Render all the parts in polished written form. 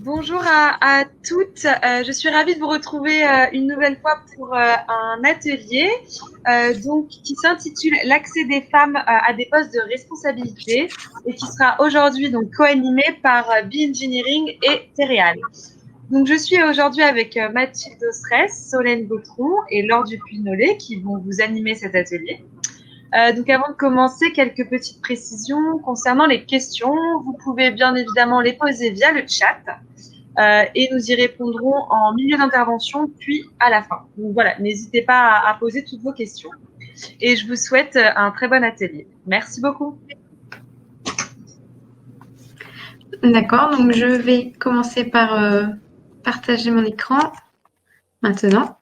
Bonjour à toutes. Je suis ravie de vous retrouver une nouvelle fois pour un atelier qui s'intitule L'accès des femmes à des postes de responsabilité et qui sera aujourd'hui donc co-animé par Be-Engineering et Tereal. Donc, je suis aujourd'hui avec Mathilde Austrès, Solène Gautron et Laure Dupuy-Nollet qui vont vous animer cet atelier. Donc, avant de commencer, quelques petites précisions concernant les questions. Vous pouvez bien évidemment les poser via le chat et nous y répondrons en milieu d'intervention, puis à la fin. Donc voilà, n'hésitez pas à poser toutes vos questions. Et je vous souhaite un très bon atelier. Merci beaucoup. D'accord, donc je vais commencer par partager mon écran maintenant.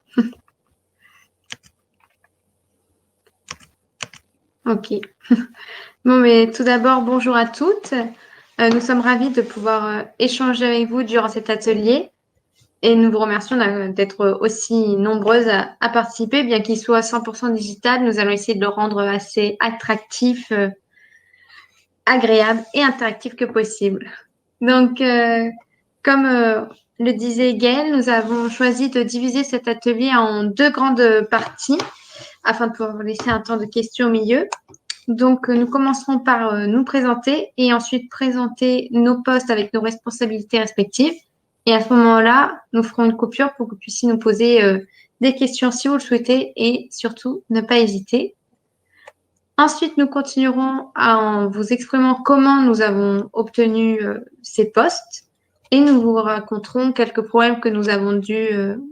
Ok. Bon, mais tout d'abord, bonjour à toutes. Nous sommes ravis de pouvoir échanger avec vous durant cet atelier et nous vous remercions d'être aussi nombreuses à participer, bien qu'il soit 100% digital. Nous allons essayer de le rendre assez attractif, agréable et interactif que possible. Donc, comme le disait Gaëlle, nous avons choisi de diviser cet atelier en deux grandes parties afin de pouvoir laisser un temps de questions au milieu. Donc, nous commencerons par nous présenter et ensuite présenter nos postes avec nos responsabilités respectives. Et à ce moment-là, nous ferons une coupure pour que vous puissiez nous poser des questions si vous le souhaitez et surtout ne pas hésiter. Ensuite, nous continuerons en vous exprimant comment nous avons obtenu ces postes et nous vous raconterons quelques problèmes que nous avons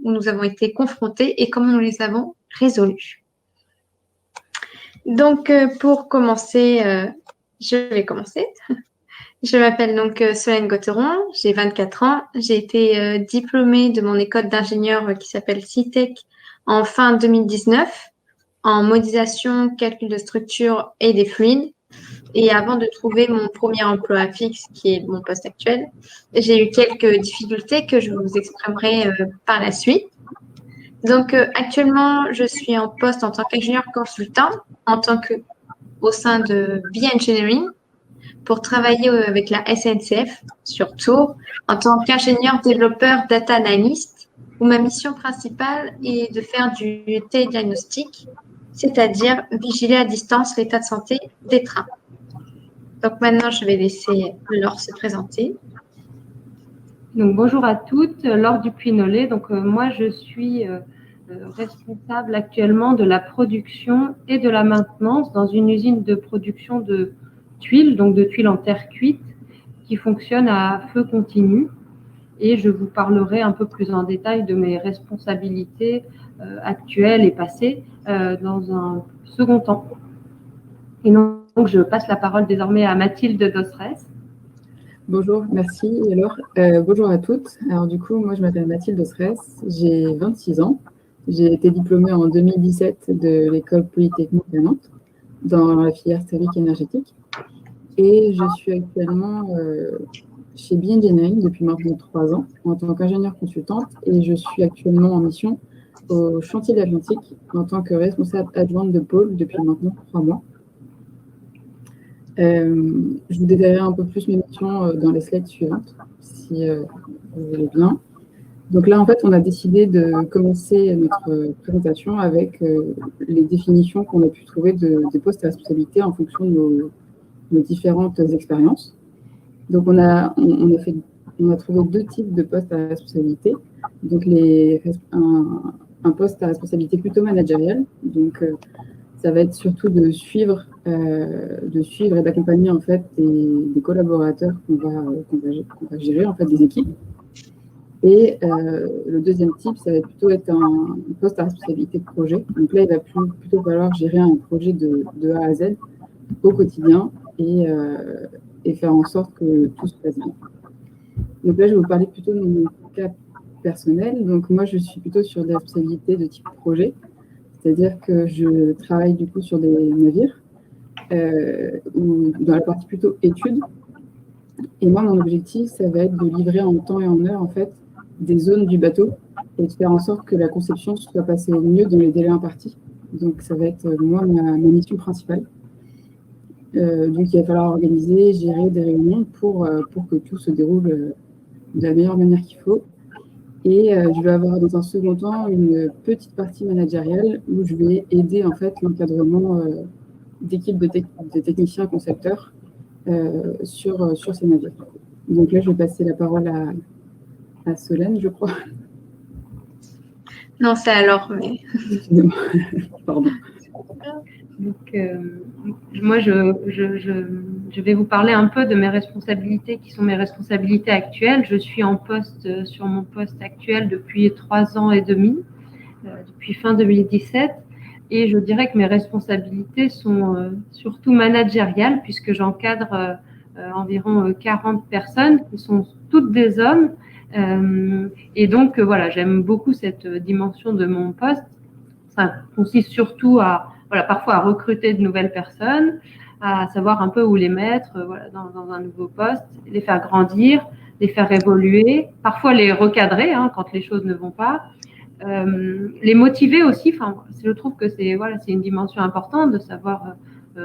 où nous avons été confrontés et comment nous les avons résolus. Donc, pour commencer, je vais commencer. Je m'appelle donc Solène Gautheron, j'ai 24 ans. J'ai été diplômée de mon école d'ingénieur qui s'appelle CITEC en fin 2019 en modélisation, calcul de structure et des fluides. Et avant de trouver mon premier emploi fixe, qui est mon poste actuel, j'ai eu quelques difficultés que je vous exprimerai par la suite. Donc, actuellement, je suis en poste en tant qu'ingénieur consultant, au sein de Be-Engineering, pour travailler avec la SNCF sur Tours, en tant qu'ingénieur développeur data analyst, où ma mission principale est de faire du télédiagnostic, c'est-à-dire vigiler à distance l'état de santé des trains. Donc maintenant, je vais laisser Laure se présenter. Donc, bonjour à toutes, Laure Dupuy-Nollet. Donc, moi, je suis responsable actuellement de la production et de la maintenance dans une usine de production de tuiles, donc de tuiles en terre cuite, qui fonctionne à feu continu. Et je vous parlerai un peu plus en détail de mes responsabilités actuelles et passées dans un second temps. Et donc, je passe la parole désormais à Mathilde Austrès. Bonjour, merci. Alors, bonjour à toutes. Alors du coup, moi je m'appelle Mathilde Austrès, j'ai 26 ans. J'ai été diplômée en 2017 de l'école polytechnique à Nantes dans la filière thermique énergétique. Et je suis actuellement chez Be-Engineering depuis maintenant 3 ans en tant qu'ingénieure consultante et je suis actuellement en mission au chantier de l'Atlantique en tant que responsable adjointe de pôle depuis maintenant 3 mois. Je vous détaillerai un peu plus mes missions dans les slides suivantes, si vous voulez bien. Donc là, en fait, on a décidé de commencer notre présentation avec les définitions qu'on a pu trouver des postes à responsabilité en fonction de nos différentes expériences. Donc on a trouvé 2 types de postes à responsabilité. Donc un poste à responsabilité plutôt managériale. Donc ça va être surtout de suivre et d'accompagner en fait des collaborateurs qu'on va gérer en fait des équipes. Et le deuxième type, ça va plutôt être un poste à responsabilité de projet. Donc là, il va plutôt falloir gérer un projet de A à Z au quotidien et faire en sorte que tout se passe bien. Donc là, je vais vous parler plutôt de mon cas personnel. Donc moi, je suis plutôt sur des responsabilités de type projet. C'est-à-dire que je travaille du coup sur des navires ou dans la partie plutôt études. Et moi, mon objectif, ça va être de livrer en temps et en heure en fait des zones du bateau et de faire en sorte que la conception soit passée au mieux dans les délais impartis. Donc ça va être moi ma mission principale. Donc il va falloir organiser, gérer des réunions pour que tout se déroule de la meilleure manière qu'il faut. Et je vais avoir dans un second temps une petite partie managériale où je vais aider en fait l'encadrement d'équipes de techniciens concepteurs sur ces navires. Donc là, je vais passer la parole à Solène, je crois. Non, c'est alors, mais. Excusez-moi. Pardon. Donc, moi, je vais vous parler un peu de mes responsabilités, qui sont mes responsabilités actuelles. Je suis en poste sur mon poste actuel depuis 3 ans et demi, depuis fin 2017. Et je dirais que mes responsabilités sont surtout managériales, puisque j'encadre environ 40 personnes, qui sont toutes des hommes. Et donc, voilà, j'aime beaucoup cette dimension de mon poste. Ça consiste surtout parfois à recruter de nouvelles personnes, à savoir un peu où les mettre dans un nouveau poste, les faire grandir, les faire évoluer, parfois les recadrer quand les choses ne vont pas, les motiver aussi. Je trouve que c'est une dimension importante de savoir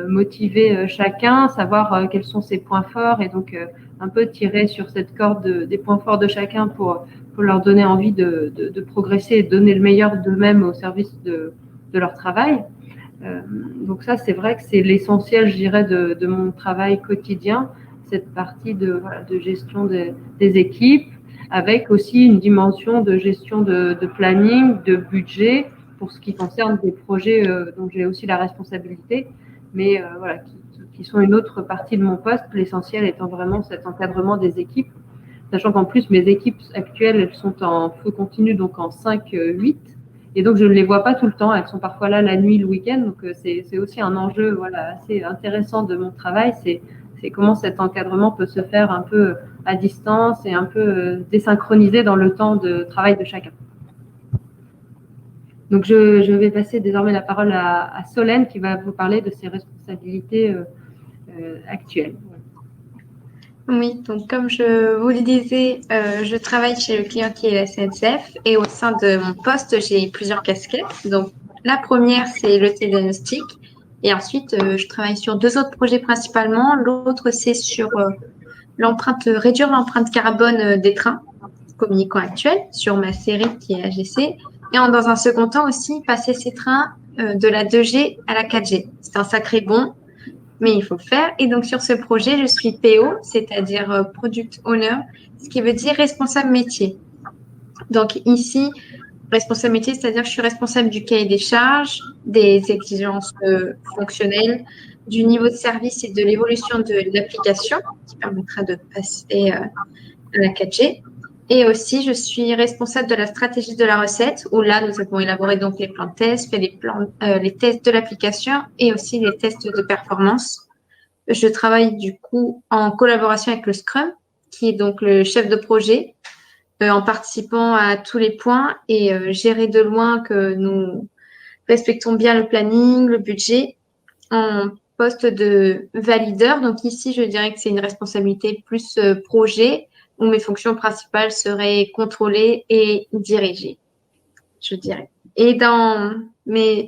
motiver chacun, savoir quels sont ses points forts et donc un peu tirer sur cette corde des points forts de chacun pour leur donner envie de progresser et de donner le meilleur d'eux-mêmes au service de leur travail. Donc ça, c'est vrai que c'est l'essentiel, je dirais, de mon travail quotidien, cette partie de gestion des équipes, avec aussi une dimension de gestion de planning, de budget, pour ce qui concerne des projets dont j'ai aussi la responsabilité, mais qui sont une autre partie de mon poste, l'essentiel étant vraiment cet encadrement des équipes, sachant qu'en plus, mes équipes actuelles, elles sont en feu continu, donc en 5-8, et donc je ne les vois pas tout le temps, elles sont parfois là la nuit, le week-end, donc c'est aussi un enjeu assez intéressant de mon travail, c'est comment cet encadrement peut se faire un peu à distance et un peu désynchronisé dans le temps de travail de chacun. Donc je vais passer désormais la parole à Solène qui va vous parler de ses responsabilités actuelles. Oui, donc comme je vous le disais, je travaille chez le client qui est la SNCF et au sein de mon poste, j'ai plusieurs casquettes. Donc la première, c'est le diagnostic et ensuite, je travaille sur 2 autres projets principalement. L'autre, c'est sur réduire l'empreinte carbone des trains communicants actuels sur ma série qui est AGC et dans un second temps aussi, passer ces trains de la 2G à la 4G. C'est un sacré bond. Mais il faut le faire. Et donc, sur ce projet, je suis PO, c'est-à-dire Product Owner, ce qui veut dire responsable métier. Donc, ici, responsable métier, c'est-à-dire que je suis responsable du cahier des charges, des exigences fonctionnelles, du niveau de service et de l'évolution de l'application qui permettra de passer à la 4G. Et aussi, je suis responsable de la stratégie de la recette, où là, nous avons élaboré donc les plans de test, fait les tests de l'application et aussi les tests de performance. Je travaille du coup en collaboration avec le Scrum, qui est donc le chef de projet, en participant à tous les points et gérer de loin que nous respectons bien le planning, le budget, en poste de valideur. Donc ici, je dirais que c'est une responsabilité plus projet, où mes fonctions principales seraient contrôler et diriger, je dirais. Et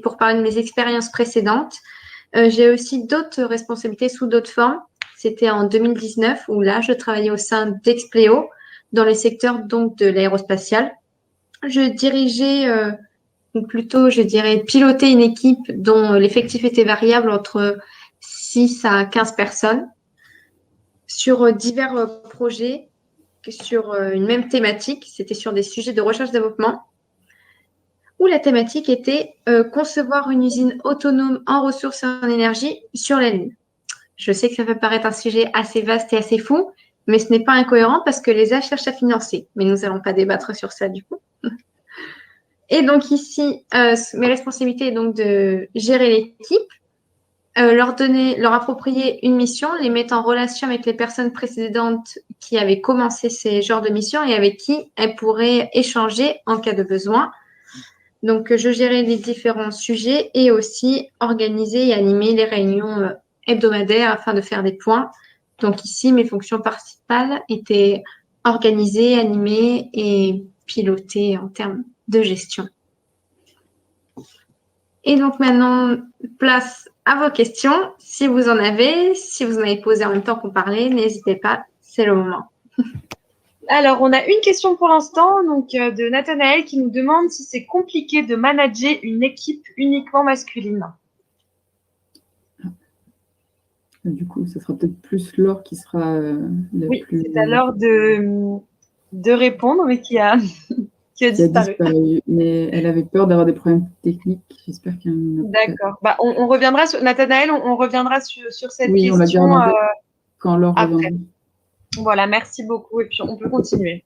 pour parler de mes expériences précédentes, j'ai aussi d'autres responsabilités sous d'autres formes. C'était en 2019 où là, je travaillais au sein d'Expleo dans le secteur donc de l'aérospatial. Je dirigeais, ou plutôt, je dirais, piloter une équipe dont l'effectif était variable entre 6 à 15 personnes sur divers projets sur une même thématique. C'était sur des sujets de recherche-développement où la thématique était concevoir une usine autonome en ressources et en énergie sur la Lune. Je sais que ça peut paraître un sujet assez vaste et assez fou, mais ce n'est pas incohérent parce que l'ESA cherche à financer. Mais nous n'allons pas débattre sur ça du coup. Et donc ici, mes responsabilités est donc de gérer l'équipe, leur approprier une mission, les mettre en relation avec les personnes précédentes qui avaient commencé ces genres de missions et avec qui elles pourraient échanger en cas de besoin. Donc, je gérais les différents sujets et aussi organiser et animer les réunions hebdomadaires afin de faire des points. Donc ici, mes fonctions principales étaient organiser, animer et piloter en termes de gestion. Et donc maintenant, place à vos questions. Si vous en avez posé en même temps qu'on parlait, n'hésitez pas, c'est le moment. Alors, on a une question pour l'instant, donc de Nathanaël qui nous demande si c'est compliqué de manager une équipe uniquement masculine. Du coup, ce sera peut-être plus Laure qui sera la Oui, plus... c'est à l'heure de répondre, mais qui a qui a disparu. disparu. Mais elle avait peur d'avoir des problèmes techniques. J'espère qu'elle n'en a pas. D'accord. Bah, on reviendra sur Nathanaël, on reviendra sur cette Oui, on l'a question gardé quand Laure après. reviendra. Voilà, merci beaucoup. Et puis, on peut continuer.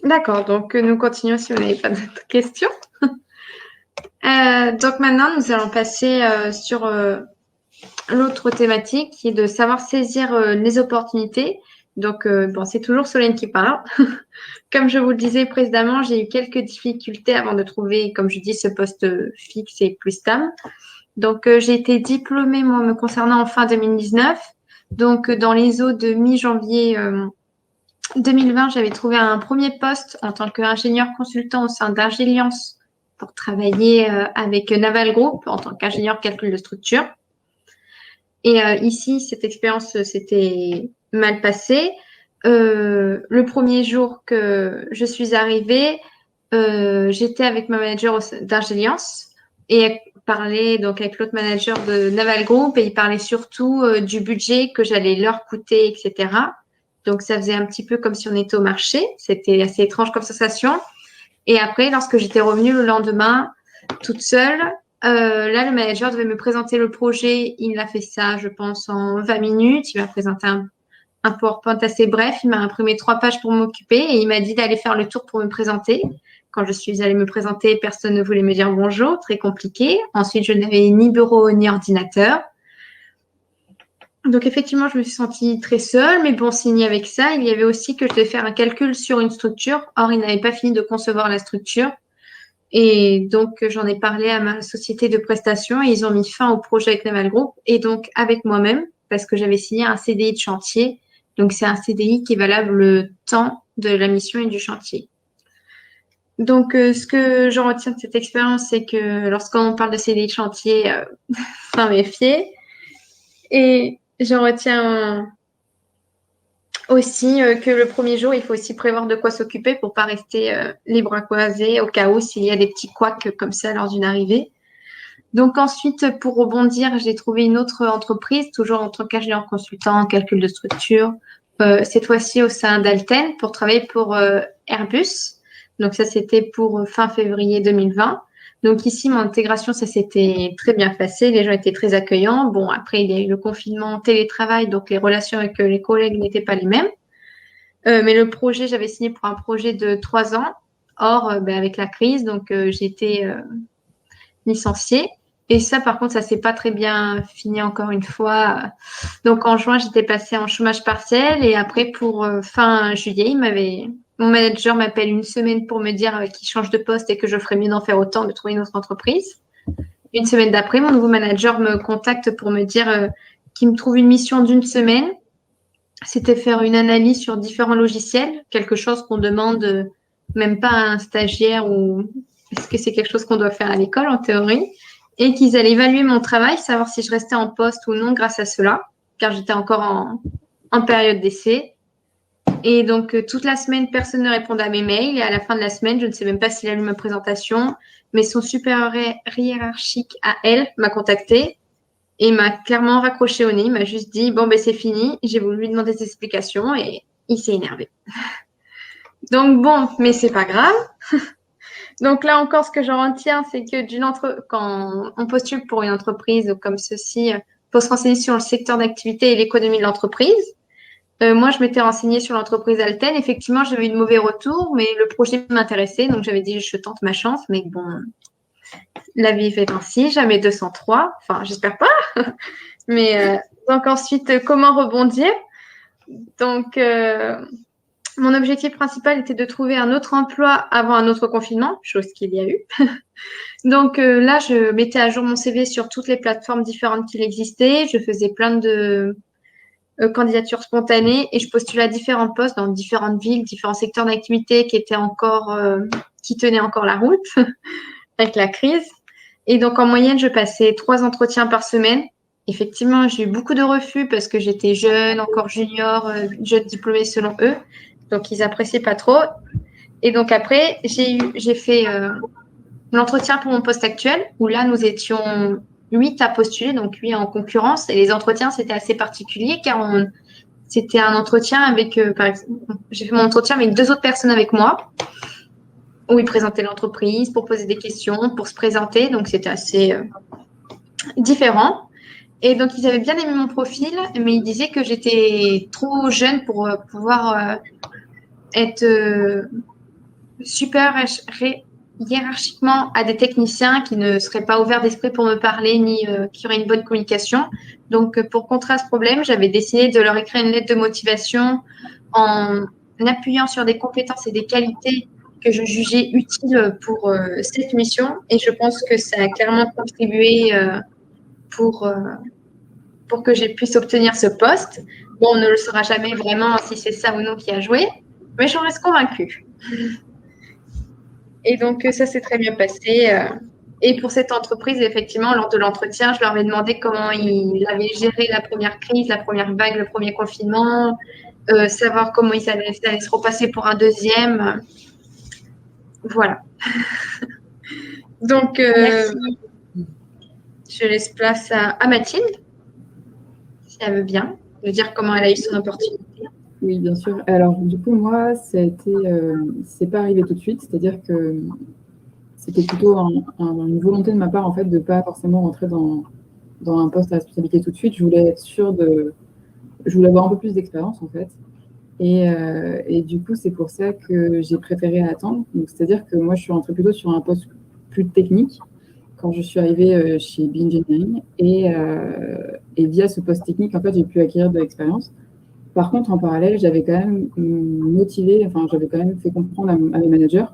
D'accord, donc nous continuons si vous n'avez pas d'autres questions. Donc maintenant, nous allons passer sur l'autre thématique qui est de savoir saisir les opportunités. Donc, bon, c'est toujours Solène qui parle. Comme je vous le disais précédemment, j'ai eu quelques difficultés avant de trouver, comme je dis, ce poste fixe et plus stable. Donc, j'ai été diplômée, moi, me concernant en fin 2019. Donc, dans les eaux de mi-janvier 2020, j'avais trouvé un premier poste en tant qu'ingénieur consultant au sein d'Argeliance pour travailler avec Naval Group en tant qu'ingénieur calcul de structure. Et ici, cette expérience s'était mal passée. Le premier jour que je suis arrivée, j'étais avec ma manager d'Argeliance et elle parlait donc avec l'autre manager de Naval Group et il parlait surtout du budget que j'allais leur coûter, etc. Donc, ça faisait un petit peu comme si on était au marché. C'était assez étrange comme sensation. Et après, lorsque j'étais revenue le lendemain, toute seule, là, le manager devait me présenter le projet. Il a fait ça, je pense, en 20 minutes. Il m'a présenté un PowerPoint assez bref. Il m'a imprimé 3 pages pour m'occuper et il m'a dit d'aller faire le tour pour me présenter. Quand je suis allée me présenter, personne ne voulait me dire bonjour. Très compliqué. Ensuite, je n'avais ni bureau ni ordinateur. Donc, effectivement, je me suis sentie très seule, mais bon, signé avec ça, il y avait aussi que je devais faire un calcul sur une structure. Or, ils n'avaient pas fini de concevoir la structure. Et donc, j'en ai parlé à ma société de prestation et ils ont mis fin au projet avec Naval Group et donc avec moi-même parce que j'avais signé un CDI de chantier. Donc, c'est un CDI qui est valable le temps de la mission et du chantier. Donc, ce que j'en retiens de cette expérience, c'est que lorsqu'on parle de CDI de chantier, faut méfier. Et j'en retiens aussi que le premier jour, il faut aussi prévoir de quoi s'occuper pour pas rester les bras croisés au cas où s'il y a des petits couacs comme ça lors d'une arrivée. Donc ensuite, pour rebondir, j'ai trouvé une autre entreprise, toujours en tant qu'ingénieur consultant en calcul de structure, cette fois-ci au sein d'Alten pour travailler pour Airbus. Donc ça, c'était pour fin février 2020. Donc ici, mon intégration, ça s'était très bien passé. Les gens étaient très accueillants. Bon, après, il y a eu le confinement, télétravail, donc les relations avec les collègues n'étaient pas les mêmes. Mais le projet, j'avais signé pour un projet de 3 ans. Or, avec la crise, donc j'ai été licenciée. Et ça, par contre, ça s'est pas très bien fini encore une fois. Donc en juin, j'étais passée en chômage partiel et après pour fin juillet, mon manager m'appelle une semaine pour me dire qu'il change de poste et que je ferais mieux d'en faire autant, de trouver une autre entreprise. Une semaine d'après, mon nouveau manager me contacte pour me dire qu'il me trouve une mission d'une semaine. C'était faire une analyse sur différents logiciels, quelque chose qu'on demande même pas à un stagiaire ou est-ce que c'est quelque chose qu'on doit faire à l'école en théorie, et qu'ils allaient évaluer mon travail, savoir si je restais en poste ou non grâce à cela, car j'étais encore en période d'essai. Et donc, toute la semaine, personne ne répondait à mes mails. Et à la fin de la semaine, je ne sais même pas s'il a lu ma présentation, mais son supérieur hiérarchique à elle m'a contacté et il m'a clairement raccroché au nez. Il m'a juste dit, bon, ben c'est fini. J'ai voulu lui demander des explications et il s'est énervé. Donc, bon, mais c'est pas grave. Donc là encore, ce que j'en retiens, c'est que quand on postule pour une entreprise comme ceci, il faut se renseigner sur le secteur d'activité et l'économie de l'entreprise. Moi, je m'étais renseignée sur l'entreprise Alten. Effectivement, j'avais eu de mauvais retours, mais le projet m'intéressait. Donc, j'avais dit, je tente ma chance. Mais bon, la vie fait ainsi. Jamais 203. Enfin, j'espère pas. Mais donc ensuite, comment rebondir? Donc, mon objectif principal était de trouver un autre emploi avant un autre confinement, chose qu'il y a eu. Donc là, je mettais à jour mon CV sur toutes les plateformes différentes qu'il existait. Je faisais plein de candidatures spontanées et je postulais à différents postes dans différentes villes, différents secteurs d'activité qui tenaient encore la route avec la crise. Et donc en moyenne, je passais 3 entretiens par semaine. effectivement, j'ai eu beaucoup de refus parce que j'étais jeune, encore junior, jeune diplômée selon eux. Donc, ils appréciaient pas trop. Et donc, après, j'ai fait l'entretien pour mon poste actuel où là, nous étions 8 à postuler, donc 8 en concurrence. Et les entretiens, c'était assez particulier car c'était un entretien avec, par exemple, j'ai fait mon entretien avec 2 autres personnes avec moi où ils présentaient l'entreprise pour poser des questions, pour se présenter. Donc, c'était assez différent. Et donc, ils avaient bien aimé mon profil, mais ils disaient que j'étais trop jeune pour pouvoir être super hiérarchiquement à des techniciens qui ne seraient pas ouverts d'esprit pour me parler ni qui auraient une bonne communication. Donc, pour contrer ce problème, j'avais décidé de leur écrire une lettre de motivation en appuyant sur des compétences et des qualités que je jugeais utiles pour cette mission. Et je pense que ça a clairement contribué pour que je puisse obtenir ce poste. Bon, on ne le saura jamais vraiment si c'est ça ou non qui a joué, mais j'en reste convaincue. Et donc, ça s'est très bien passé. Et pour cette entreprise, effectivement, lors de l'entretien, je leur avais demandé comment ils avaient géré la première crise, la première vague, le premier confinement, savoir comment ils allaient se repasser pour un deuxième. Voilà. Donc, je laisse place à Mathilde, si elle veut bien, de dire comment elle a eu son opportunité. Oui, bien sûr. Alors, du coup, moi, c'est pas arrivé tout de suite. C'est-à-dire que c'était plutôt une volonté de ma part, en fait, de ne pas forcément rentrer dans un poste à responsabilité tout de suite. Je voulais être sûre je voulais avoir un peu plus d'expérience, en fait. Et du coup, c'est pour ça que j'ai préféré attendre. Donc, c'est-à-dire que moi, je suis rentrée plutôt sur un poste plus technique quand je suis arrivée chez B Engineering. Et via ce poste technique, en fait, j'ai pu acquérir de l'expérience. Par contre, en parallèle, j'avais quand même motivé, enfin, j'avais quand même fait comprendre à mes managers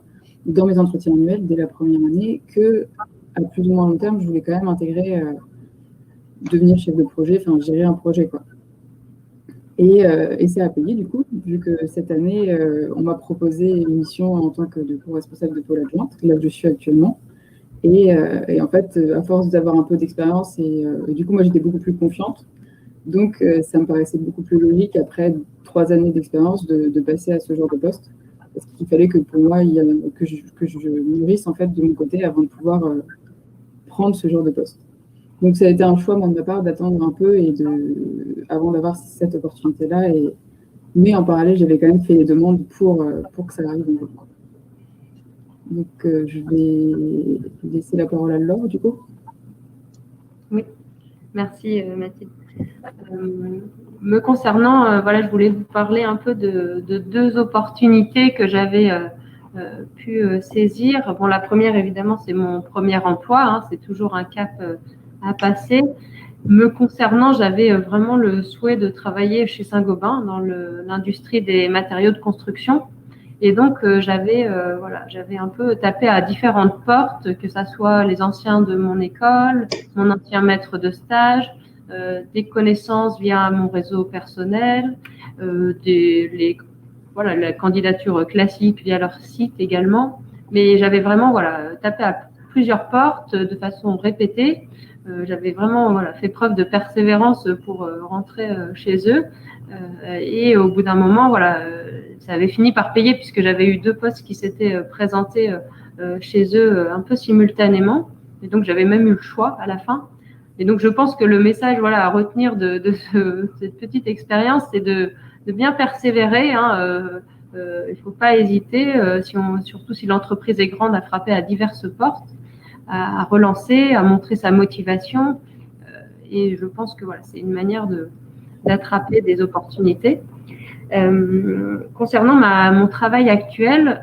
dans mes entretiens annuels dès la première année que, à plus ou moins long terme, je voulais quand même intégrer, devenir chef de projet, enfin, gérer un projet, quoi. Et ça a payé, du coup, vu que cette année, on m'a proposé une mission en tant que responsable de pôle adjointe, là où je suis actuellement. Et en fait, à force d'avoir un peu d'expérience, et du coup, moi, j'étais beaucoup plus confiante. Donc, ça me paraissait beaucoup plus logique, après 3 années d'expérience, de passer à ce genre de poste. Parce qu'il fallait que pour moi, que je mûrisse en fait, de mon côté avant de pouvoir prendre ce genre de poste. Donc, ça a été un choix, moi, de ma part, d'attendre un peu avant d'avoir cette opportunité-là. Mais en parallèle, j'avais quand même fait les demandes pour que ça arrive. Donc, je vais laisser la parole à Laure, du coup. Oui, merci Mathilde. Me concernant, voilà, je voulais vous parler un peu de 2 opportunités que j'avais pu saisir. Bon, la première, évidemment, c'est mon premier emploi, hein, c'est toujours un cap à passer. Me concernant, j'avais vraiment le souhait de travailler chez Saint-Gobain dans l'industrie des matériaux de construction. Et donc, j'avais un peu tapé à différentes portes, que ce soit les anciens de mon école, mon ancien maître de stage, des connaissances via mon réseau personnel, la candidature classique via leur site également. Mais j'avais vraiment tapé à plusieurs portes de façon répétée. J'avais vraiment fait preuve de persévérance pour rentrer chez eux. Et au bout d'un moment, ça avait fini par payer puisque j'avais eu 2 postes qui s'étaient présentés chez eux un peu simultanément. Et donc, j'avais même eu le choix à la fin. Et donc, je pense que le message à retenir de cette petite expérience, c'est de bien persévérer. Hein, il ne faut pas hésiter, surtout si l'entreprise est grande, à frapper à diverses portes, à relancer, à montrer sa motivation. Et je pense que c'est une manière d'attraper des opportunités. Concernant mon travail actuel,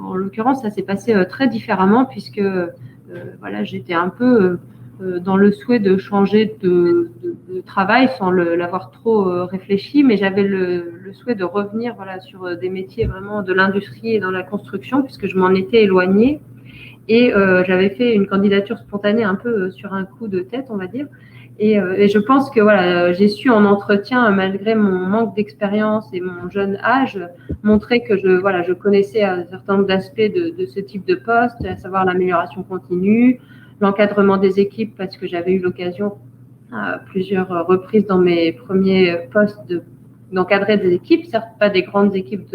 en l'occurrence, ça s'est passé très différemment puisque j'étais un peu dans le souhait de changer de travail sans l'avoir trop réfléchi, mais j'avais le souhait de revenir sur des métiers vraiment de l'industrie et dans la construction puisque je m'en étais éloignée et j'avais fait une candidature spontanée un peu sur un coup de tête, on va dire. Et je pense que j'ai su en entretien, malgré mon manque d'expérience et mon jeune âge, montrer que je connaissais un certain nombre d'aspects de ce type de poste, à savoir l'amélioration continue, l'encadrement des équipes, parce que j'avais eu l'occasion à plusieurs reprises dans mes premiers postes d'encadrer des équipes, certes pas des grandes équipes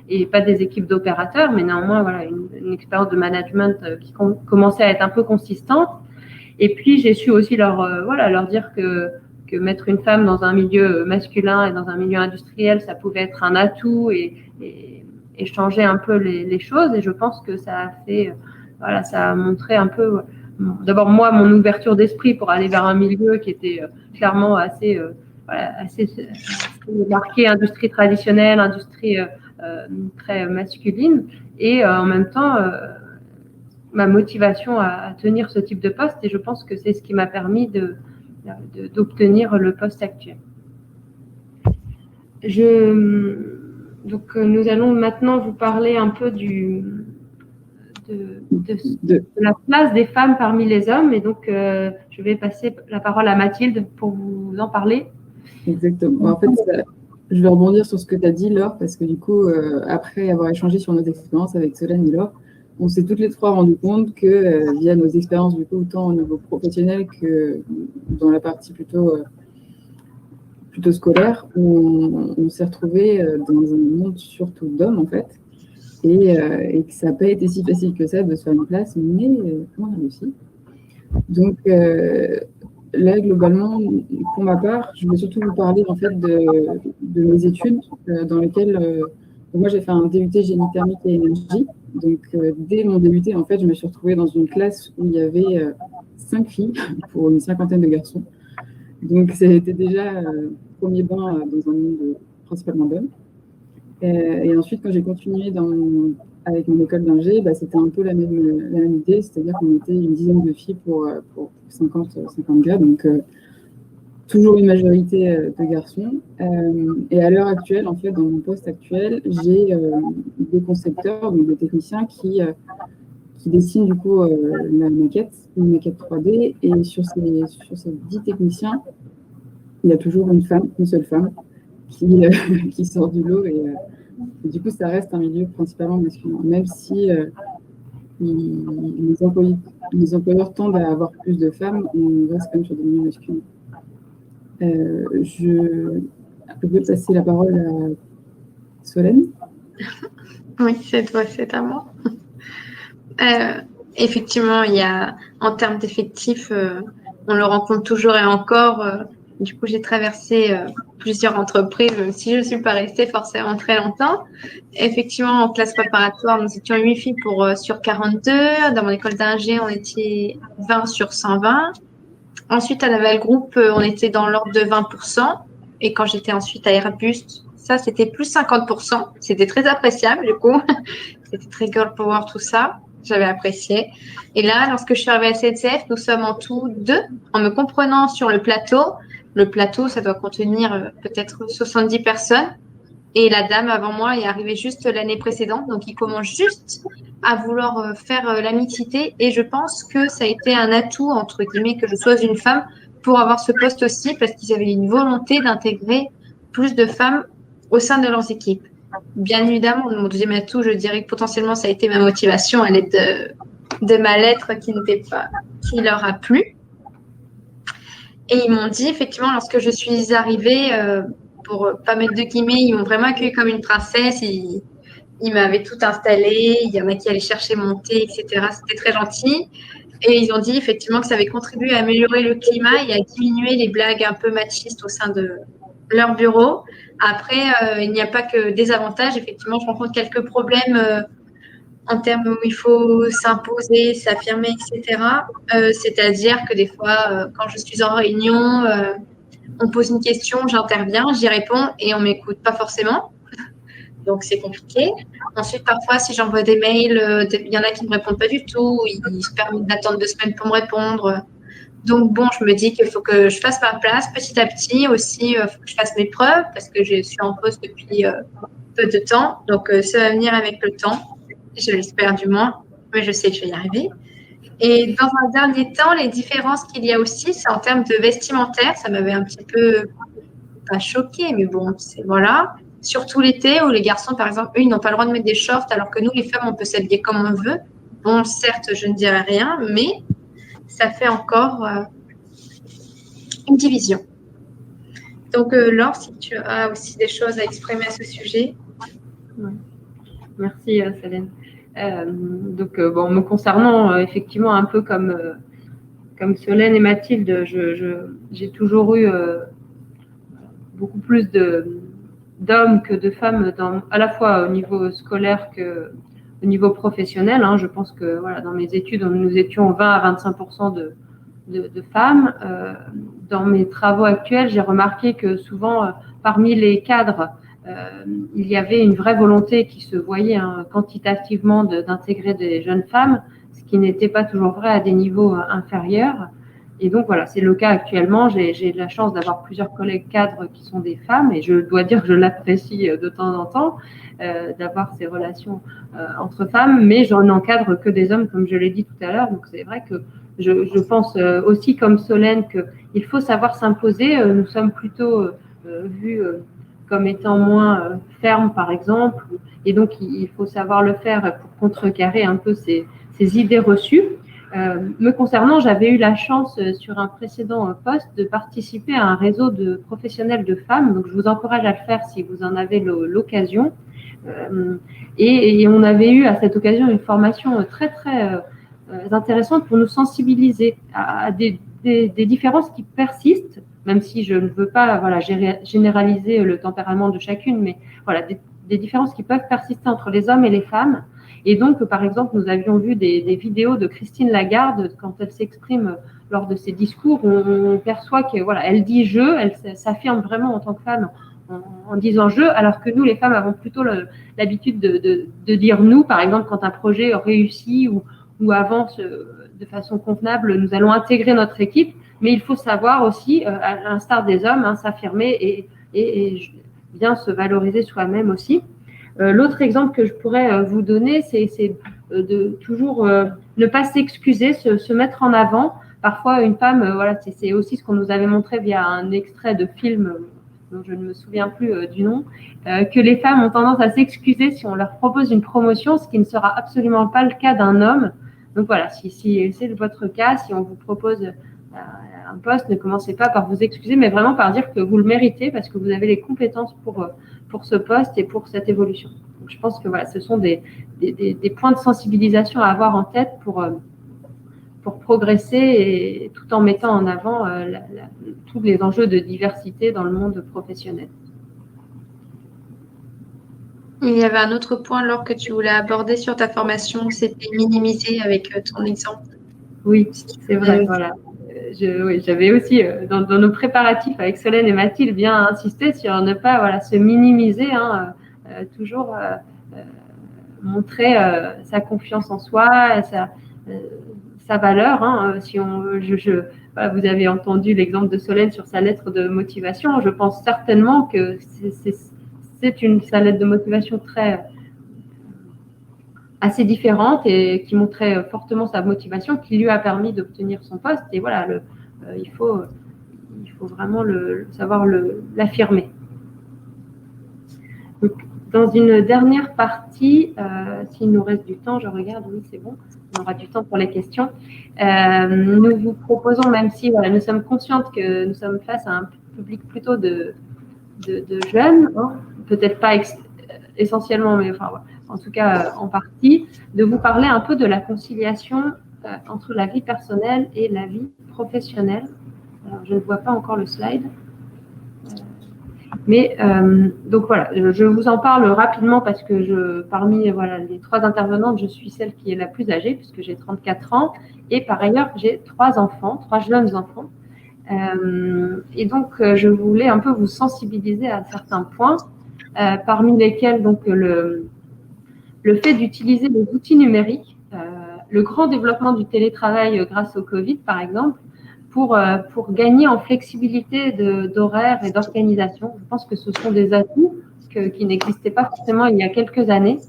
et pas des équipes d'opérateurs, mais néanmoins voilà une expérience de management qui commençait à être un peu consistante. Et puis j'ai su aussi leur dire que mettre une femme dans un milieu masculin et dans un milieu industriel, ça pouvait être un atout et changer un peu les choses. Et je pense que ça a fait, ça a montré un peu, d'abord moi, mon ouverture d'esprit pour aller vers un milieu qui était clairement assez marqué industrie traditionnelle, industrie très masculine, et en même temps ma motivation à tenir ce type de poste. Et je pense que c'est ce qui m'a permis d'obtenir le poste actuel. Donc, nous allons maintenant vous parler un peu de la place des femmes parmi les hommes. Et donc, je vais passer la parole à Mathilde pour vous en parler. Exactement. En fait, je vais rebondir sur ce que tu as dit, Laure, parce que du coup, après avoir échangé sur nos expériences avec Solène et Laure, on s'est toutes les trois rendu compte que via nos expériences, du coup, autant au niveau professionnel que dans la partie plutôt scolaire, on s'est retrouvés dans un monde surtout d'hommes, en fait, et que ça n'a pas été si facile que ça de se faire une place, mais on a réussi. Donc, là, globalement, pour ma part, je vais surtout vous parler, en fait, de mes études dans lesquelles moi, j'ai fait un DUT génie thermique et énergie. Donc, dès mon DUT, en fait, je me suis retrouvée dans une classe où il y avait 5 filles pour une cinquantaine de garçons. Donc, c'était déjà premier bain dans un monde principalement d'hommes. Et ensuite, quand j'ai continué avec mon école d'ingé, c'était un peu la même idée, c'est-à-dire qu'on était une dizaine de filles pour 50 gars. Donc, toujours une majorité de garçons. Et à l'heure actuelle, en fait, dans mon poste actuel, j'ai des concepteurs, donc des techniciens qui dessinent du coup une maquette 3D. Et sur ces 10 techniciens, il y a toujours une seule femme, qui sort du lot. Et du coup, ça reste un milieu principalement masculin, même si les employeurs tendent à avoir plus de femmes, on reste quand même sur des milieux masculins. Je vais passer la parole à Solène. Oui, c'est toi, c'est à moi. Effectivement, il y a, en termes d'effectifs, on le rencontre toujours et encore. Du coup, j'ai traversé plusieurs entreprises, même si je ne suis pas restée forcément très longtemps. Effectivement, en classe préparatoire, nous étions 8 filles sur 42. Dans mon école d'ingé, on était 20 sur 120. Ensuite, à Naval Group, on était dans l'ordre de 20%. Et quand j'étais ensuite à Airbus, ça, c'était plus 50%. C'était très appréciable, du coup. C'était très girl power, tout ça. J'avais apprécié. Et là, lorsque je suis arrivée à SNCF, nous sommes en tout 2, en me comprenant sur le plateau. Le plateau, ça doit contenir peut-être 70 personnes. Et la dame avant moi est arrivée juste l'année précédente. Donc, il commence juste à vouloir faire la mixité. Et je pense que ça a été un atout, entre guillemets, que je sois une femme pour avoir ce poste aussi, parce qu'ils avaient une volonté d'intégrer plus de femmes au sein de leurs équipes. Bien évidemment, mon deuxième atout, je dirais que potentiellement, ça a été ma motivation à l'aide de ma lettre qui leur a plu. Et ils m'ont dit, effectivement, lorsque je suis arrivée, pour pas mettre de guillemets, ils m'ont vraiment accueillie comme une princesse. Ils m'avaient tout installé. Il y en a qui allaient chercher mon thé, etc. C'était très gentil. Et ils ont dit, effectivement, que ça avait contribué à améliorer le climat et à diminuer les blagues un peu machistes au sein de leur bureau. Après, il n'y a pas que des avantages. Effectivement, je rencontre quelques problèmes en termes où il faut s'imposer, s'affirmer, etc. C'est-à-dire que des fois, quand je suis en réunion, on pose une question, j'interviens, j'y réponds et on ne m'écoute pas forcément. Donc, c'est compliqué. Ensuite, parfois, si j'envoie des mails, il y en a qui ne me répondent pas du tout. Ils se permettent d'attendre 2 semaines pour me répondre. Donc, bon, je me dis qu'il faut que je fasse ma place petit à petit. Aussi, il faut que je fasse mes preuves parce que je suis en poste depuis peu de temps. Donc, ça va venir avec le temps. Je l'espère du moins, mais je sais que je vais y arriver. Et dans un dernier temps, les différences qu'il y a aussi, c'est en termes de vestimentaire. Ça m'avait un petit peu, pas choqué, mais bon, voilà. Surtout l'été où les garçons, par exemple, eux, ils n'ont pas le droit de mettre des shorts, alors que nous, les femmes, on peut s'habiller comme on veut. Bon, certes, je ne dirais rien, mais ça fait encore une division. Donc, Laure, si tu as aussi des choses à exprimer à ce sujet. Ouais. Merci, Célène. Bon, me concernant, effectivement, un peu comme Solène et Mathilde, j'ai toujours eu beaucoup plus d'hommes que de femmes, à la fois au niveau scolaire qu'au niveau professionnel. Hein. Je pense que voilà, dans mes études, nous étions 20 à 25% de femmes. Dans mes travaux actuels, j'ai remarqué que souvent, parmi les cadres, il y avait une vraie volonté qui se voyait quantitativement d'intégrer des jeunes femmes, ce qui n'était pas toujours vrai à des niveaux inférieurs. Et donc voilà, c'est le cas actuellement. J'ai de la chance d'avoir plusieurs collègues cadres qui sont des femmes et je dois dire que je l'apprécie de temps en temps, d'avoir ces relations entre femmes, mais j'en encadre que des hommes, comme je l'ai dit tout à l'heure. Donc c'est vrai que je pense aussi comme Solène qu'il faut savoir s'imposer. Nous sommes plutôt vus comme étant moins fermes, par exemple, et donc il faut savoir le faire pour contrecarrer un peu ces idées reçues. Me concernant, j'avais eu la chance sur un précédent poste de participer à un réseau de professionnels de femmes, donc je vous encourage à le faire si vous en avez l'occasion. Et on avait eu à cette occasion une formation très très intéressante pour nous sensibiliser à des différences qui persistent, même si je ne veux pas généraliser le tempérament de chacune, mais voilà, des différences qui peuvent persister entre les hommes et les femmes. Et donc, par exemple, nous avions vu des vidéos de Christine Lagarde quand elle s'exprime lors de ses discours. On perçoit que voilà, elle dit je, elle s'affirme vraiment en tant que femme en disant je, alors que nous, les femmes, avons plutôt l'habitude de dire nous. Par exemple, quand un projet réussit ou avance de façon convenable, nous allons intégrer notre équipe. Mais il faut savoir aussi, à l'instar des hommes, s'affirmer et bien se valoriser soi-même aussi. L'autre exemple que je pourrais vous donner, c'est de toujours ne pas s'excuser, se mettre en avant. Parfois, une femme, voilà, c'est aussi ce qu'on nous avait montré via un extrait de film dont je ne me souviens plus du nom, que les femmes ont tendance à s'excuser si on leur propose une promotion, ce qui ne sera absolument pas le cas d'un homme. Donc voilà, si c'est votre cas, si on vous propose un poste, ne commencez pas par vous excuser, mais vraiment par dire que vous le méritez parce que vous avez les compétences pour ce poste et pour cette évolution. Donc, je pense que voilà, ce sont des points de sensibilisation à avoir en tête pour progresser et tout en mettant en avant tous les enjeux de diversité dans le monde professionnel. Il y avait un autre point, Laure, que tu voulais aborder sur ta formation, c'était minimiser avec ton exemple. Oui, c'est vrai, voilà. J'avais aussi, dans nos préparatifs avec Solène et Mathilde, bien insisté sur ne pas se minimiser, toujours montrer sa confiance en soi, sa valeur. Si vous avez entendu l'exemple de Solène sur sa lettre de motivation, je pense certainement que sa lettre de motivation assez différente et qui montrait fortement sa motivation, qui lui a permis d'obtenir son poste. Et voilà, il faut vraiment savoir l'affirmer. Donc, dans une dernière partie, s'il nous reste du temps, je regarde, oui, c'est bon, on aura du temps pour les questions. Nous vous proposons, même si nous sommes conscientes que nous sommes face à un public plutôt de jeunes, peut-être pas essentiellement, mais enfin, en tout cas en partie, de vous parler un peu de la conciliation entre la vie personnelle et la vie professionnelle. Alors, je ne vois pas encore le slide. Mais donc voilà, je vous en parle rapidement parce que parmi les 3 intervenantes, je suis celle qui est la plus âgée puisque j'ai 34 ans et par ailleurs j'ai 3 jeunes enfants. Et donc je voulais un peu vous sensibiliser à certains points, parmi lesquels donc le fait d'utiliser les outils numériques, le grand développement du télétravail grâce au Covid par exemple, pour gagner en flexibilité d'horaire et d'organisation. Je pense que ce sont des atouts qui n'existaient pas forcément il y a quelques années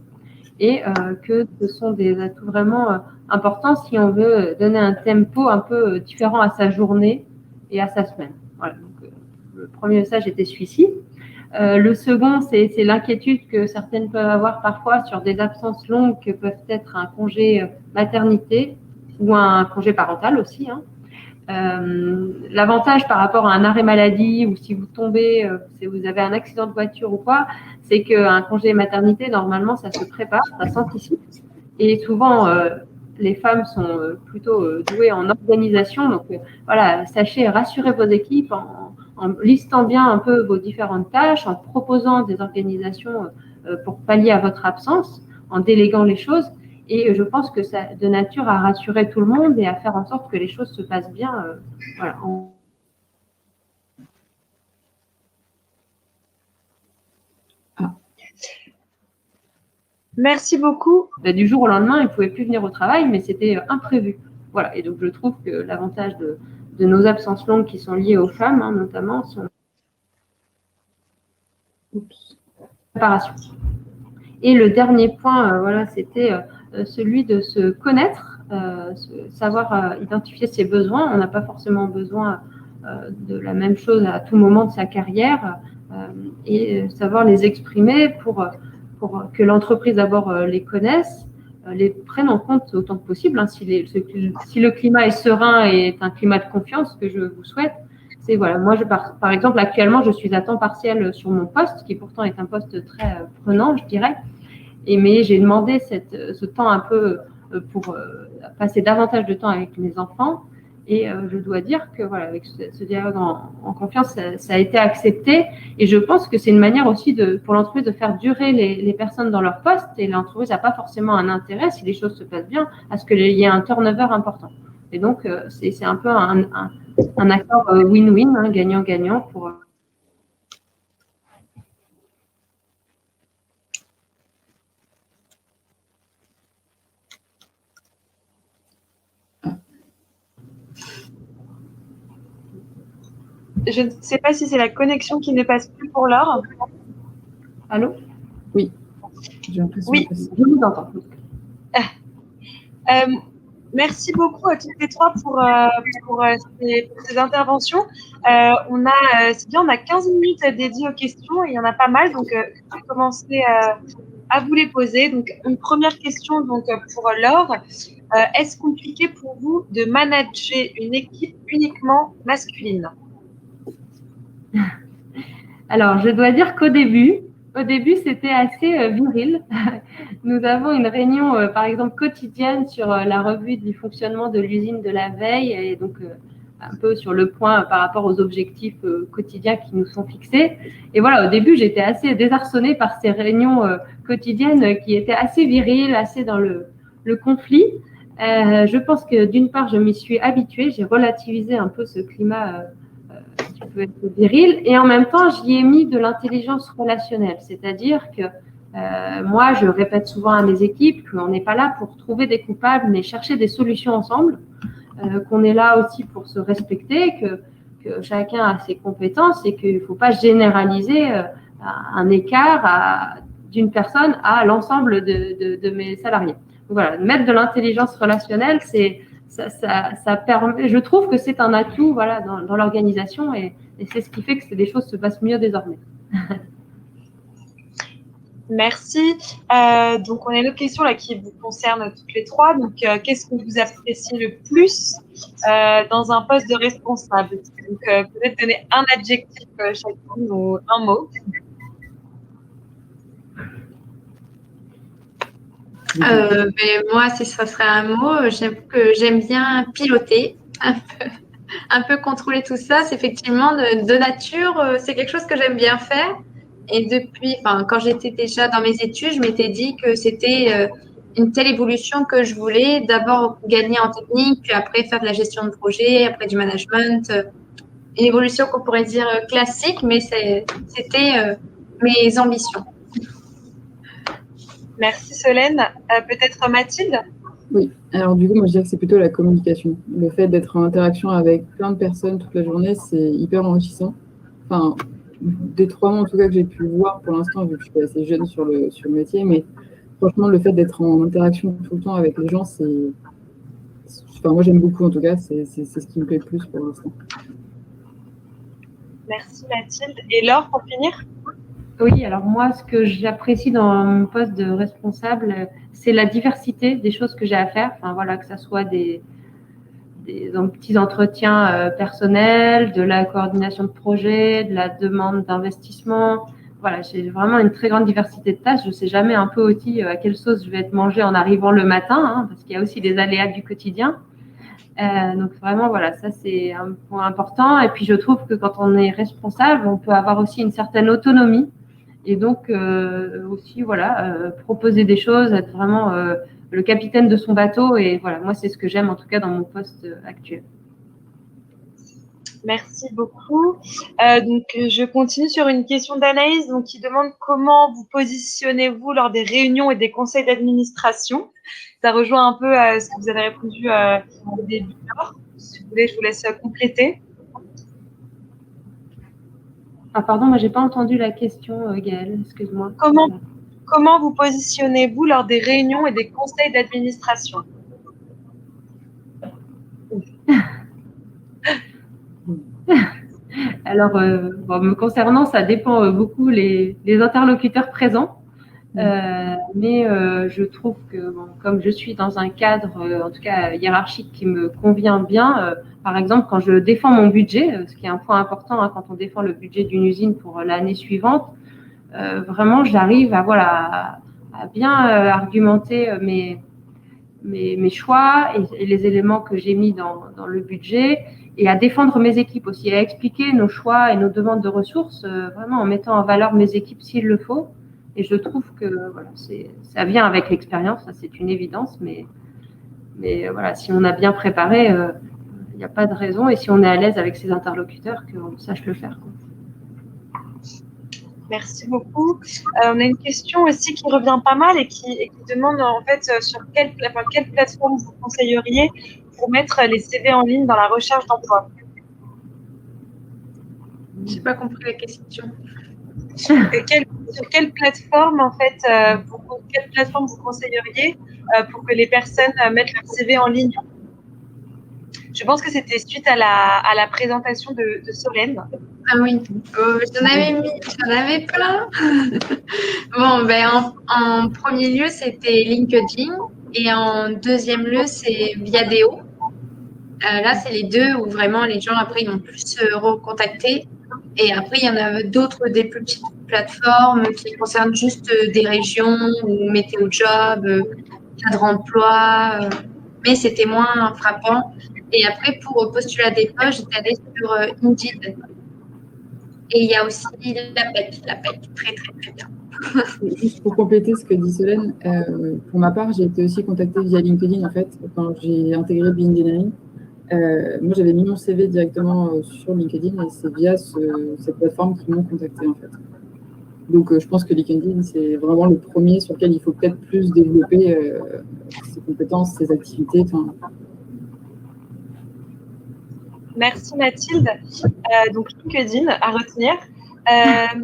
et que ce sont des atouts vraiment importants si on veut donner un tempo un peu différent à sa journée et à sa semaine. Voilà, donc, le premier message était celui-ci. Le second, c'est l'inquiétude que certaines peuvent avoir parfois sur des absences longues que peuvent être un congé maternité ou un congé parental aussi, L'avantage par rapport à un arrêt maladie ou si vous tombez, si vous avez un accident de voiture ou quoi, c'est qu'un congé maternité, normalement, ça se prépare, ça s'anticipe. Et souvent, les femmes sont plutôt douées en organisation. Donc, voilà, sachez rassurer vos équipes en listant bien un peu vos différentes tâches, en proposant des organisations pour pallier à votre absence, en déléguant les choses. Et je pense que ça de nature à rassurer tout le monde et à faire en sorte que les choses se passent bien. Voilà. Merci beaucoup. Du jour au lendemain, ils ne pouvaient plus venir au travail, mais c'était imprévu. Voilà. Et donc, je trouve que l'avantage de nos absences longues qui sont liées aux femmes, hein, notamment, sont préparation. Et le dernier point, voilà, c'était celui de se connaître, savoir identifier ses besoins. On n'a pas forcément besoin de la même chose à tout moment de sa carrière et savoir les exprimer pour que l'entreprise d'abord les connaisse, les prenne en compte autant que possible. Hein, si le climat est serein et est un climat de confiance, ce que je vous souhaite, c'est voilà. Moi, par exemple, actuellement, je suis à temps partiel sur mon poste, qui pourtant est un poste très prenant, je dirais. Mais j'ai demandé ce temps un peu pour passer davantage de temps avec mes enfants. Et je dois dire que voilà, avec ce dialogue en confiance, ça a été accepté. Et je pense que c'est une manière aussi pour l'entreprise de faire durer les personnes dans leur poste. Et l'entreprise n'a pas forcément un intérêt, si les choses se passent bien, à ce qu'il y ait un turnover important. Et donc, c'est un peu un accord win-win, hein, gagnant-gagnant pour… Je ne sais pas si c'est la connexion qui ne passe plus pour l'heure. Allô? Oui. J'ai l'impression oui. Je vous entends. Merci beaucoup à toutes les trois pour ces interventions. On a 15 minutes dédiées aux questions et il y en a pas mal, donc je vais commencer à vous les poser. Donc, une première question donc, pour Laure. Est-ce compliqué pour vous de manager une équipe uniquement masculine? Alors, je dois dire qu'au début, c'était assez viril. Nous avons une réunion, par exemple, quotidienne sur la revue du fonctionnement de l'usine de la veille et donc un peu sur le point par rapport aux objectifs quotidiens qui nous sont fixés. Et voilà, au début, j'étais assez désarçonnée par ces réunions quotidiennes qui étaient assez viriles, assez dans le conflit. Je pense que d'une part, je m'y suis habituée, j'ai relativisé un peu ce climat qui peut être viril, et en même temps, j'y ai mis de l'intelligence relationnelle, c'est-à-dire que moi, je répète souvent à mes équipes qu'on n'est pas là pour trouver des coupables, mais chercher des solutions ensemble, qu'on est là aussi pour se respecter, que chacun a ses compétences et qu'il ne faut pas généraliser un écart d'une personne à l'ensemble de mes salariés. Donc voilà, mettre de l'intelligence relationnelle, ça permet, je trouve que c'est un atout voilà, dans l'organisation et c'est ce qui fait que les choses se passent mieux désormais. Merci. Donc, on a une autre question là qui vous concerne toutes les trois. Donc, qu'est-ce que vous appréciez le plus dans un poste de responsable? Donc, peut-être donner un adjectif chacune ou un mot. Moi, si ça serait un mot, j'aime bien piloter, un peu contrôler tout ça. C'est effectivement de nature, c'est quelque chose que j'aime bien faire. Et depuis, quand j'étais déjà dans mes études, je m'étais dit que c'était une telle évolution que je voulais d'abord gagner en technique, puis après faire de la gestion de projet, après du management. Une évolution qu'on pourrait dire classique, mais c'était mes ambitions. Merci Solène. Peut-être Mathilde? Oui, alors du coup, moi je dirais que c'est plutôt la communication. Le fait d'être en interaction avec plein de personnes toute la journée, c'est hyper enrichissant. Enfin, des 3 mois en tout cas que j'ai pu voir pour l'instant, vu que je suis assez jeune sur le métier, mais franchement, le fait d'être en interaction tout le temps avec les gens, moi j'aime beaucoup en tout cas, c'est ce qui me plaît le plus pour l'instant. Merci Mathilde. Et Laure, pour finir? Oui, alors moi, ce que j'apprécie dans mon poste de responsable, c'est la diversité des choses que j'ai à faire. Enfin voilà, que ça soit des petits entretiens personnels, de la coordination de projet, de la demande d'investissement. Voilà, j'ai vraiment une très grande diversité de tâches. Je ne sais jamais un peu aussi à quelle sauce je vais être mangée en arrivant le matin, hein, parce qu'il y a aussi des aléas du quotidien. Donc vraiment, voilà, ça c'est un point important. Et puis je trouve que quand on est responsable, on peut avoir aussi une certaine autonomie. Et donc aussi, voilà, proposer des choses, être vraiment le capitaine de son bateau. Et voilà, moi c'est ce que j'aime en tout cas dans mon poste actuel. Merci beaucoup. Donc, je continue sur une question d'Anaïs qui demande comment vous positionnez-vous lors des réunions et des conseils d'administration. Ça rejoint un peu ce que vous avez répondu au début. Si vous voulez, je vous laisse compléter. Ah, pardon, moi, j'ai pas entendu la question, Gaëlle, excuse-moi. Comment vous positionnez-vous lors des réunions et des conseils d'administration? Alors, bon, me concernant, ça dépend beaucoup les interlocuteurs présents. Mais je trouve que, bon, comme je suis dans un cadre, en tout cas hiérarchique, qui me convient bien, par exemple, quand je défends mon budget, ce qui est un point important hein, quand on défend le budget d'une usine pour l'année suivante, vraiment, j'arrive à, voilà, à bien argumenter mes choix et les éléments que j'ai mis dans le budget et à défendre mes équipes aussi, à expliquer nos choix et nos demandes de ressources, vraiment en mettant en valeur mes équipes s'il le faut. Et je trouve que voilà, ça vient avec l'expérience, ça c'est une évidence, mais voilà, si on a bien préparé, il n'y a pas de raison. Et si on est à l'aise avec ses interlocuteurs, qu'on sache le faire. Merci beaucoup. On a une question aussi qui revient pas mal et qui demande en fait sur quelle plateforme vous conseilleriez pour mettre les CV en ligne dans la recherche d'emploi. Je n'ai pas compris la question. Sur quelle plateforme en fait, quelle plateforme vous conseilleriez pour que les personnes mettent leur CV en ligne? Je pense que c'était suite à la présentation de Solène. Ah oui, j'en avais plein. Bon, ben, en premier lieu, c'était LinkedIn et en deuxième lieu, c'est Viadeo. Là, c'est les deux où vraiment les gens, après, ils vont plus se recontacter. Et après, il y en a d'autres, des plus petites plateformes qui concernent juste des régions ou météo job, cadre emploi, mais c'était moins frappant. Et après, pour postuler à des postes, j'étais allée sur Indeed. Et il y a aussi l'APEC, très, très, très bien. Juste pour compléter ce que dit Solène, pour ma part, j'ai été aussi contactée via LinkedIn, en fait, quand j'ai intégré Beengineering. Moi, j'avais mis mon CV directement sur LinkedIn et c'est via cette plateforme qu'ils m'ont contacté, en fait. Donc, je pense que LinkedIn, c'est vraiment le premier sur lequel il faut peut-être plus développer ses compétences, ses activités. Merci Mathilde. Donc LinkedIn à retenir.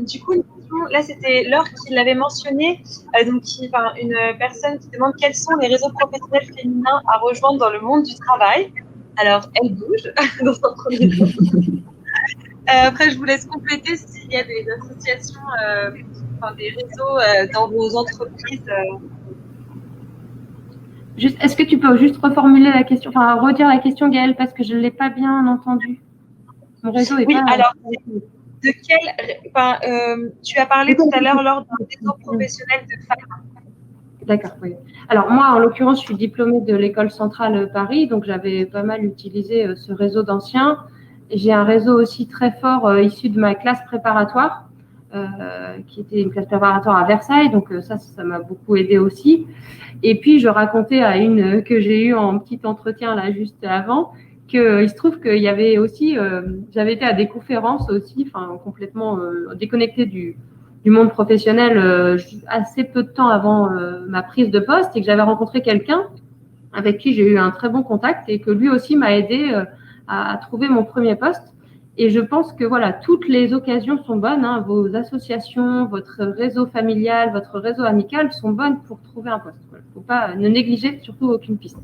Du coup, là c'était Laure qui l'avait mentionné. Une personne qui demande quels sont les réseaux professionnels féminins à rejoindre dans le monde du travail. Alors, elle bouge dans son premier temps. Après, je vous laisse compléter s'il y a des associations, des réseaux dans vos entreprises. Est-ce que tu peux juste reformuler la question, enfin redire la question, Gaëlle, parce que je ne l'ai pas bien entendue. Mon réseau est pas… Alors, de quel… tu as parlé tout à l'heure lors d'un réseau professionnel de femmes. D'accord, oui. Alors moi, en l'occurrence, je suis diplômée de l'École centrale Paris, donc j'avais pas mal utilisé ce réseau d'anciens. J'ai un réseau aussi très fort issu de ma classe préparatoire, qui était une classe préparatoire à Versailles, donc ça m'a beaucoup aidé aussi. Et puis, je racontais à une que j'ai eue en petit entretien là juste avant, qu'il se trouve qu'il y avait aussi, j'avais été à des conférences aussi, complètement déconnectée du monde professionnel assez peu de temps avant ma prise de poste et que j'avais rencontré quelqu'un avec qui j'ai eu un très bon contact et que lui aussi m'a aidé à trouver mon premier poste. Et je pense que voilà, toutes les occasions sont bonnes, hein, vos associations, votre réseau familial, votre réseau amical sont bonnes pour trouver un poste. Il ne faut pas ne négliger surtout aucune piste.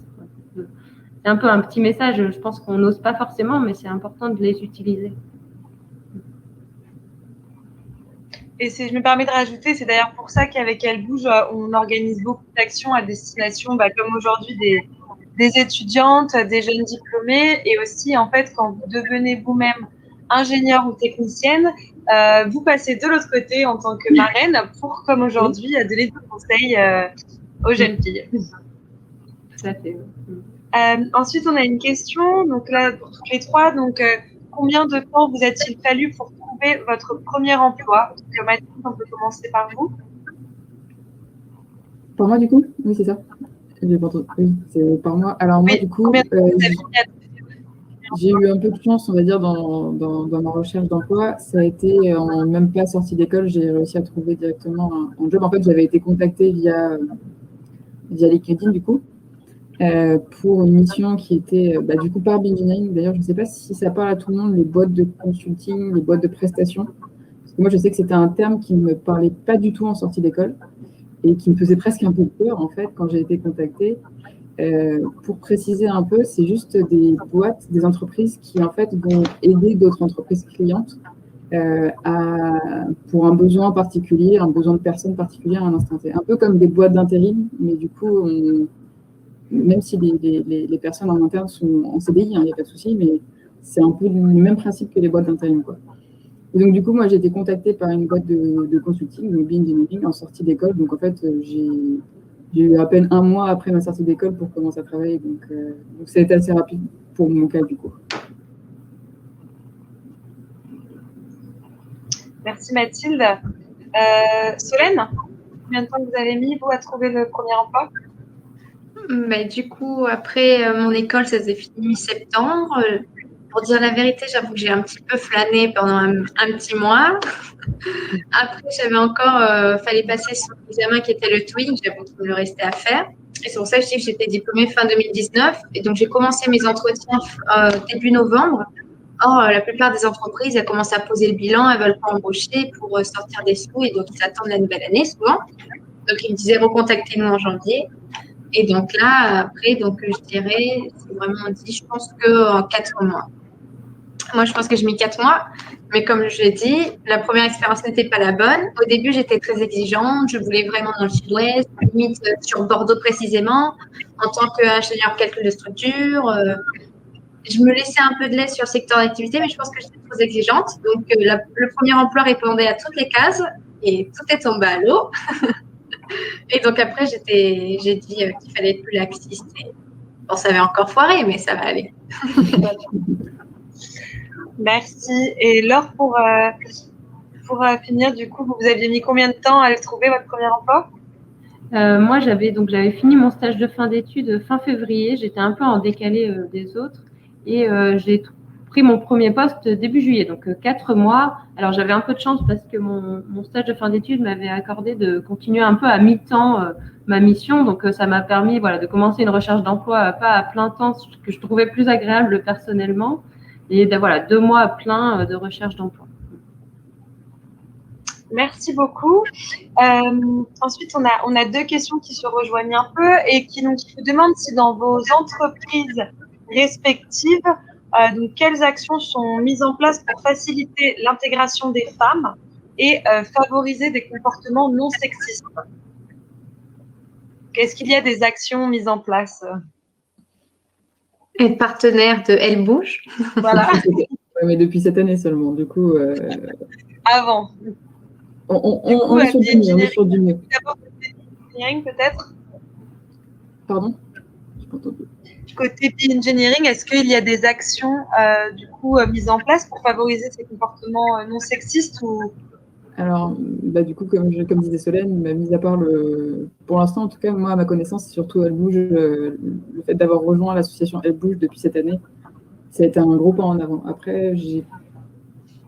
C'est un peu un petit message, je pense qu'on n'ose pas forcément, mais c'est important de les utiliser. Et je me permets de rajouter, c'est d'ailleurs pour ça qu'avec Elle Bouge, on organise beaucoup d'actions à destination, comme aujourd'hui, des étudiantes, des jeunes diplômés, et aussi, en fait, quand vous devenez vous-même ingénieure ou technicienne, vous passez de l'autre côté en tant que marraine pour, comme aujourd'hui, donner des conseils aux jeunes filles. Tout à fait. Ensuite, on a une question, donc là, pour toutes les trois. Donc, combien de temps vous a-t-il fallu pour trouver votre premier emploi? Donc, Mathilde, on peut commencer par vous. Par moi, du coup? Oui, c'est ça. J'ai pas entendu. Oui, c'est par moi. Alors, moi, Oui, du coup, combien de temps vous avez mis à- j'ai eu un peu de chance, on va dire, dans ma recherche d'emploi. Ça a été, en même pas sortie d'école, j'ai réussi à trouver directement un job. En fait, j'avais été contactée via LinkedIn, du coup, pour une mission qui était, du coup, par Engineering. D'ailleurs, je ne sais pas si ça parle à tout le monde, les boîtes de consulting, les boîtes de prestations. Parce que moi, je sais que c'était un terme qui ne me parlait pas du tout en sortie d'école et qui me faisait presque un peu peur, en fait, quand j'ai été contactée. Pour préciser un peu, c'est juste des boîtes, des entreprises qui, en fait, vont aider d'autres entreprises clientes pour un besoin particulier, un besoin de personnes particulières à un instant T. Un peu comme des boîtes d'intérim, mais du coup, même si les personnes en interne sont en CDI, il n'y a pas de souci, mais c'est un peu le même principe que les boîtes d'intérim, quoi. Et donc, du coup, moi, j'ai été contactée par une boîte de consulting, donc Be Engineering, en sortie d'école. Donc, en fait, j'ai eu à peine un mois après ma sortie d'école pour commencer à travailler. Donc ça a été assez rapide pour mon cas, du coup. Merci Mathilde. Solène, combien de temps vous avez mis, vous, à trouver le premier emploi? Du coup, après mon école, ça s'est fini mi-septembre. Pour dire la vérité, j'avoue que j'ai un petit peu flâné pendant un petit mois. Après, j'avais encore, fallait passer son examen qui était le TOEIC, j'avoue qu'il me le restait à faire. Et c'est pour ça que je dis que j'étais diplômée fin 2019. Et donc, j'ai commencé mes entretiens début novembre. Or, la plupart des entreprises, elles commencent à poser le bilan, elles ne veulent pas embaucher pour sortir des sous et donc ils attendent la nouvelle année souvent. Donc, ils me disaient recontactez-nous en janvier. Et donc là, après, donc, je dirais, c'est vraiment dit, je pense qu'en 4 mois. Moi, je pense que j'ai mis 4 mois. Mais comme je l'ai dit, la première expérience n'était pas la bonne. Au début, j'étais très exigeante. Je voulais vraiment dans le sud-ouest, limite sur Bordeaux précisément, en tant qu'ingénieur calcul de structure. Je me laissais un peu de l'aise sur le secteur d'activité, mais je pense que j'étais trop exigeante. Donc, le premier emploi répondait à toutes les cases et tout est tombé à l'eau. Et donc, après, j'ai dit qu'il fallait être plus laxiste. Bon, ça avait encore foiré, mais ça va aller. Merci. Et Laure, pour finir, du coup, vous aviez mis combien de temps à trouver votre premier emploi? Moi, j'avais fini mon stage de fin d'études fin février. J'étais un peu en décalé des autres et j'ai pris mon premier poste début juillet, donc 4 mois. Alors, j'avais un peu de chance parce que mon stage de fin d'études m'avait accordé de continuer un peu à mi-temps ma mission. Donc, ça m'a permis de commencer une recherche d'emploi pas à plein temps, ce que je trouvais plus agréable personnellement. Et 2 mois à plein de recherche d'emploi. Merci beaucoup. Ensuite, on a deux questions qui se rejoignent un peu et qui nous demandent si dans vos entreprises respectives, donc quelles actions sont mises en place pour faciliter l'intégration des femmes et favoriser des comportements non sexistes. Est-ce qu'il y a des actions mises en place? Être partenaire de Elle Bouge. Voilà. Ouais, mais depuis cette année seulement, du coup. Avant. On est sur du mieux. On est sur du mieux. D'abord, engineering peut-être. Pardon? Côté Engineering, est-ce qu'il y a des actions du coup mises en place pour favoriser ces comportements non sexistes ou... Alors, du coup, comme disait Solène, mis à part pour l'instant, en tout cas, moi, à ma connaissance, c'est surtout Elle Bouge, le fait d'avoir rejoint l'association Elle Bouge depuis cette année, ça a été un gros pas en avant. Après, j'ai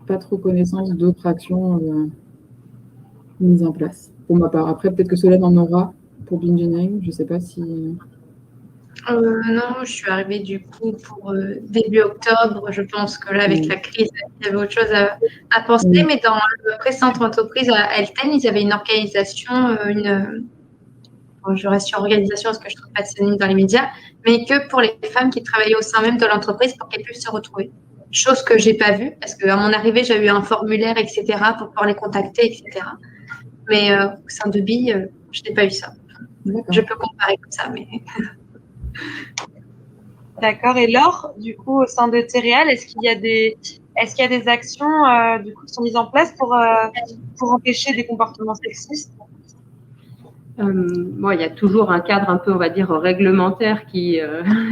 pas trop connaissance d'autres actions mises en place, pour ma part. Après, peut-être que Solène en aura pour Engineering, je sais pas si... Non, je suis arrivée du coup pour début octobre. Je pense que là, avec la crise, il y avait autre chose à penser. Mais dans le précédente entreprise à Elten, ils avaient une organisation, je reste sur organisation parce que je ne trouve pas de synonyme dans les médias, mais que pour les femmes qui travaillaient au sein même de l'entreprise pour qu'elles puissent se retrouver. Chose que je n'ai pas vue parce qu'à mon arrivée, j'ai eu un formulaire, etc., pour pouvoir les contacter, etc. Mais au sein de BI, je n'ai pas eu ça. Je peux comparer comme ça, mais... D'accord. Et Laure, du coup, au sein de Téréal, est-ce qu'il y a des actions du coup, qui sont mises en place pour empêcher des comportements sexistes? Bon, il y a toujours un cadre un peu, on va dire, réglementaire qui,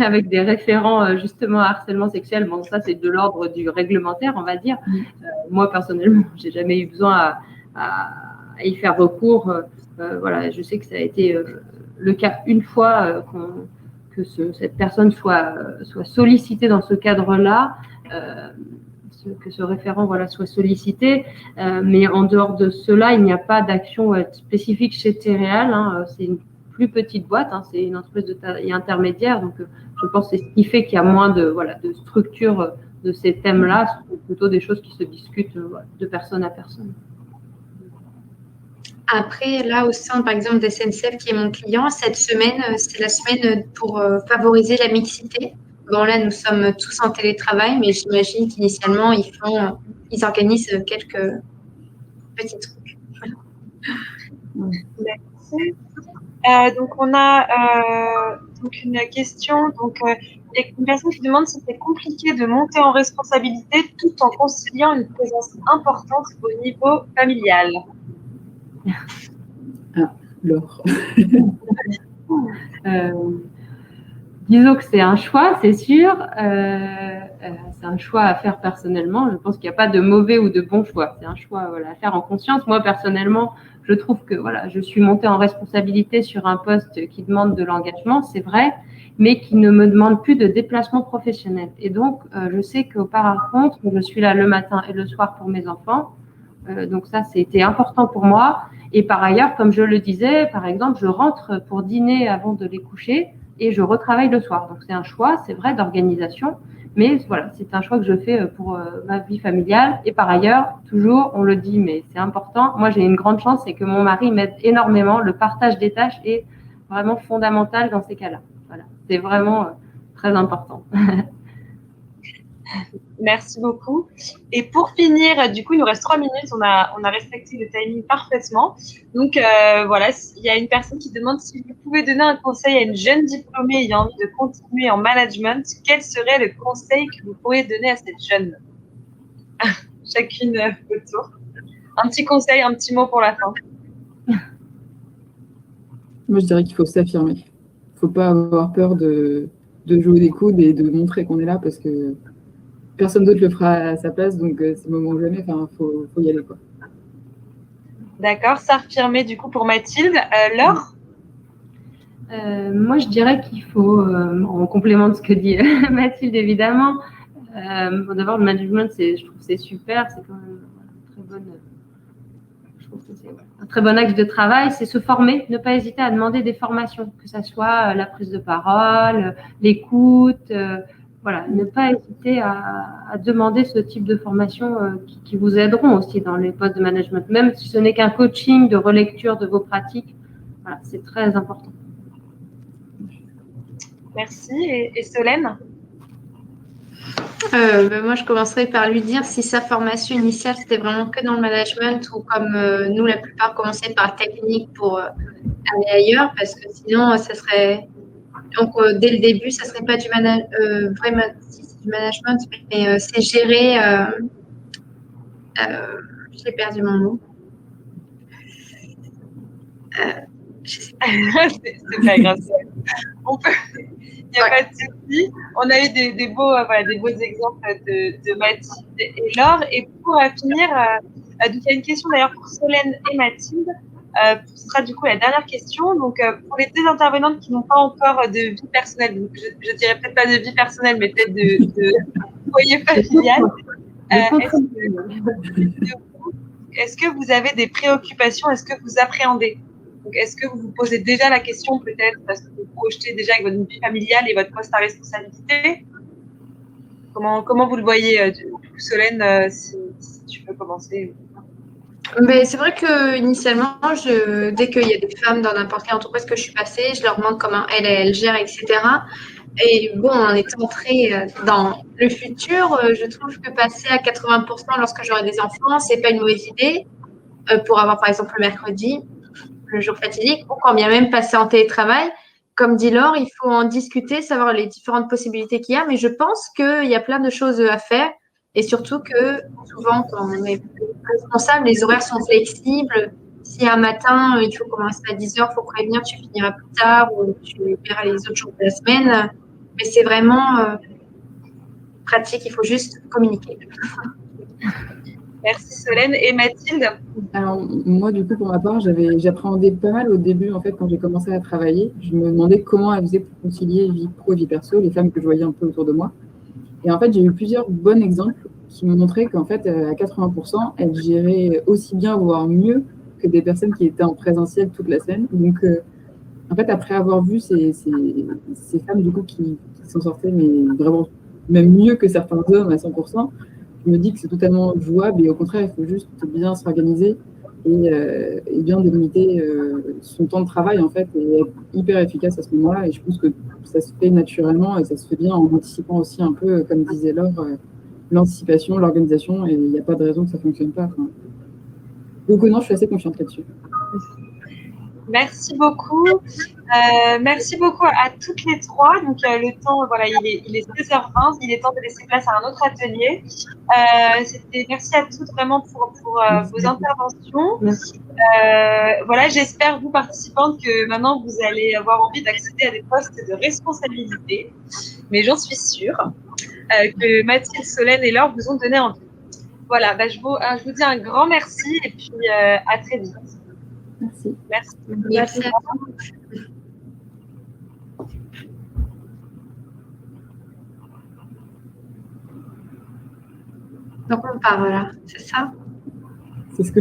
avec des référents justement à harcèlement sexuel. Bon, ça, c'est de l'ordre du réglementaire, on va dire. Moi, personnellement, j'ai jamais eu besoin à y faire recours. Voilà, je sais que ça a été le cas une fois que cette personne soit sollicitée dans ce cadre-là. Que ce référent soit sollicité. Mais en dehors de cela, il n'y a pas d'action spécifique chez Téréal. Hein. C'est une plus petite boîte, hein. C'est une entreprise de taille intermédiaire. Donc, je pense que c'est ce qui fait qu'il y a moins de structure de ces thèmes-là. C'est plutôt des choses qui se discutent de personne à personne. Après, là, au sein, par exemple, de SNCF, qui est mon client, cette semaine, c'est la semaine pour favoriser la mixité. Bon, là, nous sommes tous en télétravail, mais j'imagine qu'initialement, ils organisent quelques petits trucs. Merci. Donc, on a donc une question. Donc, il y a une personne qui demande si c'est compliqué de monter en responsabilité tout en conciliant une présence importante au niveau familial. Ah, Laure. Disons que c'est un choix, c'est sûr. C'est un choix à faire personnellement. Je pense qu'il n'y a pas de mauvais ou de bon choix. C'est un choix à faire en conscience. Moi, personnellement, je trouve que je suis montée en responsabilité sur un poste qui demande de l'engagement, c'est vrai, mais qui ne me demande plus de déplacement professionnel. Et donc, je sais par contre, je suis là le matin et le soir pour mes enfants. Donc ça, c'était important pour moi. Et par ailleurs, comme je le disais, par exemple, je rentre pour dîner avant de les coucher et je retravaille le soir. Donc c'est un choix, c'est vrai, d'organisation, mais voilà, c'est un choix que je fais pour ma vie familiale. Et par ailleurs, toujours, on le dit, mais c'est important. Moi, j'ai une grande chance, c'est que mon mari m'aide énormément. Le partage des tâches est vraiment fondamental dans ces cas-là. Voilà, c'est vraiment très important. Merci beaucoup. Et pour finir, du coup, il nous reste 3 minutes. On a respecté le timing parfaitement. Donc, voilà, il y a une personne qui demande si vous pouvez donner un conseil à une jeune diplômée ayant envie de continuer en management. Quel serait le conseil que vous pourriez donner à cette jeune? Chacune votre tour. Un petit conseil, un petit mot pour la fin. Moi, je dirais qu'il faut s'affirmer. Il ne faut pas avoir peur de jouer des coudes et de montrer qu'on est là parce que personne d'autre le fera à sa place, donc c'est le moment ou jamais, faut y aller, quoi. D'accord, s'affirmer du coup pour Mathilde. Laure? Moi, je dirais qu'il faut, en complément de ce que dit Mathilde, évidemment, d'abord, le management, je trouve que c'est super, c'est quand même un très bon axe de travail, c'est se former, ne pas hésiter à demander des formations, que ce soit la prise de parole, l'écoute, ne pas hésiter à demander ce type de formation qui vous aideront aussi dans les postes de management, même si ce n'est qu'un coaching de relecture de vos pratiques, c'est très important. Merci. Et Solène? Moi, je commencerai par lui dire si sa formation initiale, c'était vraiment que dans le management ou comme nous, la plupart, commençaient par technique pour aller ailleurs, parce que sinon, ça serait… Donc, dès le début, ça ne serait pas du management, mais c'est gérer… j'ai perdu mon mot. C'est pas grave. Il n'y a pas de souci. On a eu des beaux exemples de Mathilde et Laure. Et pour finir, donc il y a une question d'ailleurs pour Solène et Mathilde. Ce sera du coup la dernière question. Donc, pour les deux intervenantes qui n'ont pas encore de vie personnelle, donc je dirais peut-être pas de vie personnelle, mais peut-être de foyer familial, est-ce que vous avez des préoccupations? Est-ce que vous appréhendez? Donc, est-ce que vous vous posez déjà la question peut-être parce que vous projetez déjà avec votre vie familiale et votre poste à responsabilité? Comment vous le voyez, du coup, Solène, si tu peux commencer? Mais c'est vrai que initialement, dès qu'il y a des femmes dans n'importe quelle entreprise que je suis passée, je leur demande comment elles gèrent, etc. Et bon, en étant très dans le futur, je trouve que passer à 80% lorsque j'aurai des enfants, c'est pas une mauvaise idée pour avoir par exemple le mercredi, le jour fatidique, ou quand bien même passer en télétravail. comme dit Laure, il faut en discuter, savoir les différentes possibilités qu'il y a, mais je pense qu'il y a plein de choses à faire et surtout que souvent, quand on est responsable, les horaires sont flexibles. Si un matin, il faut commencer à 10 heures, il faut prévenir, tu finiras plus tard ou tu verras les autres jours de la semaine. Mais c'est vraiment pratique, il faut juste communiquer. Merci Solène. Et Mathilde? Alors, moi, du coup, pour ma part, j'appréhendais pas mal au début, en fait, quand j'ai commencé à travailler. Je me demandais comment elles faisaient pour concilier vie pro et vie perso, les femmes que je voyais un peu autour de moi. Et en fait, j'ai eu plusieurs bons exemples qui m'ont montré qu'en fait, à 80%, elles géraient aussi bien, voire mieux, que des personnes qui étaient en présentiel toute la semaine. Donc, en fait, après avoir vu ces femmes, du coup, qui s'en sortaient, mais vraiment, même mieux que certains hommes à 100%, je me dis que c'est totalement jouable et au contraire, il faut juste bien s'organiser et bien délimiter son temps de travail, en fait, et être hyper efficace à ce moment-là. Et je pense que ça se fait naturellement et ça se fait bien en anticipant aussi un peu, comme disait Laure, l'anticipation, l'organisation, et il n'y a pas de raison que ça ne fonctionne pas. Enfin. Donc non, je suis assez confiante là-dessus. Merci beaucoup. Merci beaucoup à toutes les trois. Donc, le temps, voilà, il est 16h20. Il est temps de laisser place à un autre atelier. Merci à toutes vraiment pour vos interventions. Voilà, j'espère, vous participantes, que maintenant vous allez avoir envie d'accéder à des postes de responsabilité. Mais j'en suis sûre que Mathilde, Solène et Laure vous ont donné envie. Voilà, je vous dis un grand merci et puis à très vite. Merci. Merci à tous. Donc on part là, c'est ça? C'est ce que